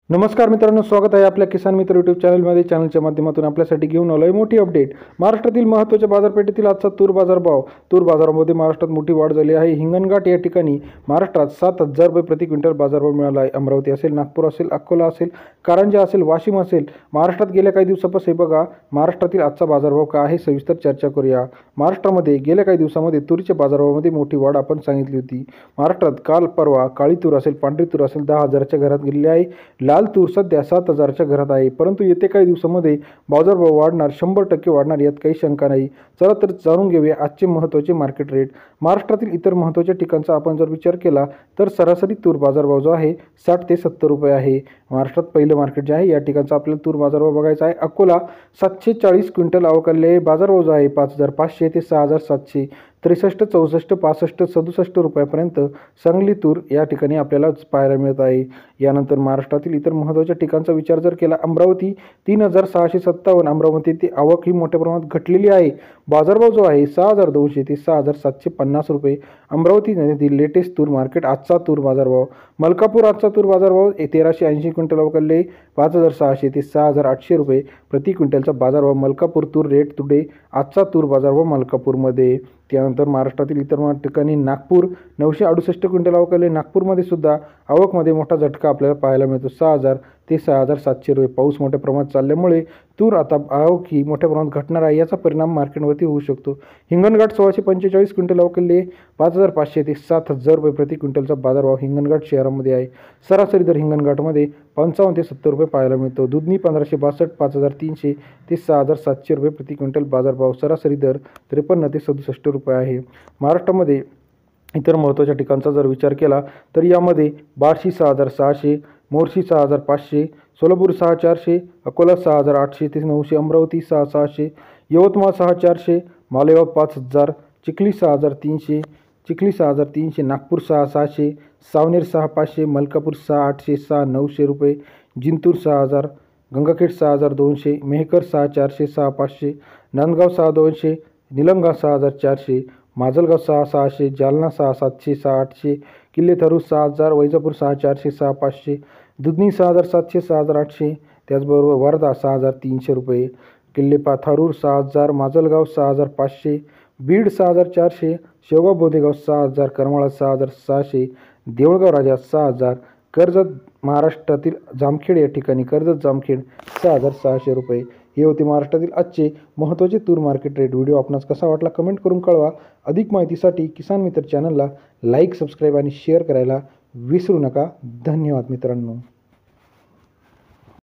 नमस्कार मित्रांनो, स्वागत आहे आपल्या किसान मित्र यूट्यूब चॅनलमध्ये. चॅनलच्या माध्यमातून आपल्यासाठी घेऊन आलोय मोठी अपडेट. महाराष्ट्रातील महत्त्वाच्या बाजारपेठेतील आजचा तूर बाजारभाव. तूर बाजारामध्ये महाराष्ट्रात मोठी वाढ झाली आहे. हिंगणघाट या ठिकाणी महाराष्ट्रात 7,000 रुपये प्रति क्विंटल बाजारभाव मिळाला आहे. अमरावती असेल, नागपूर असेल, अकोला असेल, कारंजा असेल, वाशिम असेल, महाराष्ट्रात गेल्या काही दिवसापासून बघा महाराष्ट्रातील आजचा बाजारभाव काय आहे सविस्तर चर्चा करूया. महाराष्ट्रामध्ये गेल्या काही दिवसामध्ये तुरीच्या बाजारभावामध्ये मोठी वाढ आपण सांगितली होती. महाराष्ट्रात काल परवा काळी तूर असेल, पांढरी तूर असेल 10,000च्या घरात गेलेली आहे. लाल तूर सध्या 7,000च्या घरात आहे. परंतु येत्या काही दिवसामध्ये बाजारभाव वाढणार, 100% वाढणार, यात काही शंका नाही. चला तर जाणून घेऊया आजचे महत्त्वाचे मार्केट रेट. महाराष्ट्रातील इतर महत्त्वाच्या ठिकाणचा आपण जर विचार केला तर सरासरी तूर बाजारभाव जो आहे 60 ते 70 रुपये आहे. महाराष्ट्रात पहिलं मार्केट जे आहे या ठिकाणचा आपल्याला तूर बाजारभाव बघायचा आहे. अकोला 740 क्विंटल अवकाले बाजारभाव जो आहे 5,500 ते 6,700, 63, 64, 65, 67 रुपयापर्यंत सांगली तूर या ठिकाणी आपल्याला पाहायला मिळत आहे. यानंतर महाराष्ट्रातील इतर महत्त्वाच्या ठिकाणचा विचार जर केला, अमरावती 3,657, अमरावती ती आवक ही मोठ्या प्रमाणात घटलेली आहे. बाजारभाव जो आहे 6,200 ते 6,750 रुपये. अमरावती लेटेस्ट तूर मार्केट आजचा तूर बाजारभाव. मलकापूर आजचा तूर बाजारभाव 1,380 क्विंटल अवकाले 5,600 ते 6,800 रुपये प्रति क्विंटलचा बाजारभाव. मलकापूर तूर रेट टुडे आजचा तूर बाजारभाव मलकापूरमध्ये. त्यानंतर महाराष्ट्रातील इतर ठिकाणी नागपूर 968 क्विंटल अवकाले. नागपूरमध्ये सुद्धा आवकमध्ये मोठा झटका आपल्याला पाहायला मिळतो. 6,000 ते 6,700 रुपये. पाऊस मोठ्या प्रमाणात चालल्यामुळे तूर आता आवक ही मोठ्या प्रमाणात घटणार आहे. याचा परिणाम मार्केटवरती होऊ शकतो. हिंगणघाट 1,645 क्विंटल अवकाले 5,500 ते 7,000 रुपये प्रति क्विंटलचा बाजारभाव हिंगणघाट शहरामध्ये आहे. सरासरी दर हिंगणघाटमध्ये 55 ते 70 रुपये पाहायला मिळतो. दुधनी 1,562, 5,300 ते 6,700 रुपये प्रति क्विंटल बाजारभाव. सरासरी दर 53 ते 67 रुपये आहे. महाराष्ट्रामध्ये इतर महत्त्वाच्या ठिकाणचा जर विचार केला तर यामध्ये बार्शी 6,600, मोर्शी 6,500, सोलापूर 6,400, अकोला 6,800 ते 900, अमरावती 6,600, यवतमाळ 6,400, मालेगाव 5,000, चिखली 6,300, चिखली 6,300, नागपूर 6,600, सावनेर 6,500, मलकापूर 6,800, 6,900 रुपये, जिंतूर 6,000, गंगाखेड 6,200, मेहकर 6,400, 6,500, नांदगाव 6,200, निलंगा 6,400, माजलगाव 6,600, जालना 6,700, 6,800, किल्ले थारूर 6,000, वैजापूर 6,400, 6,500, दुधनी 6,700, 6,800, त्याचबरोबर वर्धा 6,300 रुपये, किल्ले थारूर 6,000, माजलगाव 6,500, बीड 6,400, शेवगाव बोधेगाव 6,000, करमाळा 6,600, देऊळगाव राजा 6,000, कर्जत महाराष्ट्रातील जामखेड या ठिकाणी कर्जत जामखेड 6,600 रुपये. हे होते महाराष्ट्रातील आजचे महत्त्वाचे तूर मार्केट रेट. व्हिडिओ आपणास कसा वाटला कमेंट करून कळवा. अधिक माहितीसाठी किसान मित्र चॅनलला लाईक, सबस्क्राईब आणि शेअर करायला विसरू नका. धन्यवाद मित्रांनो.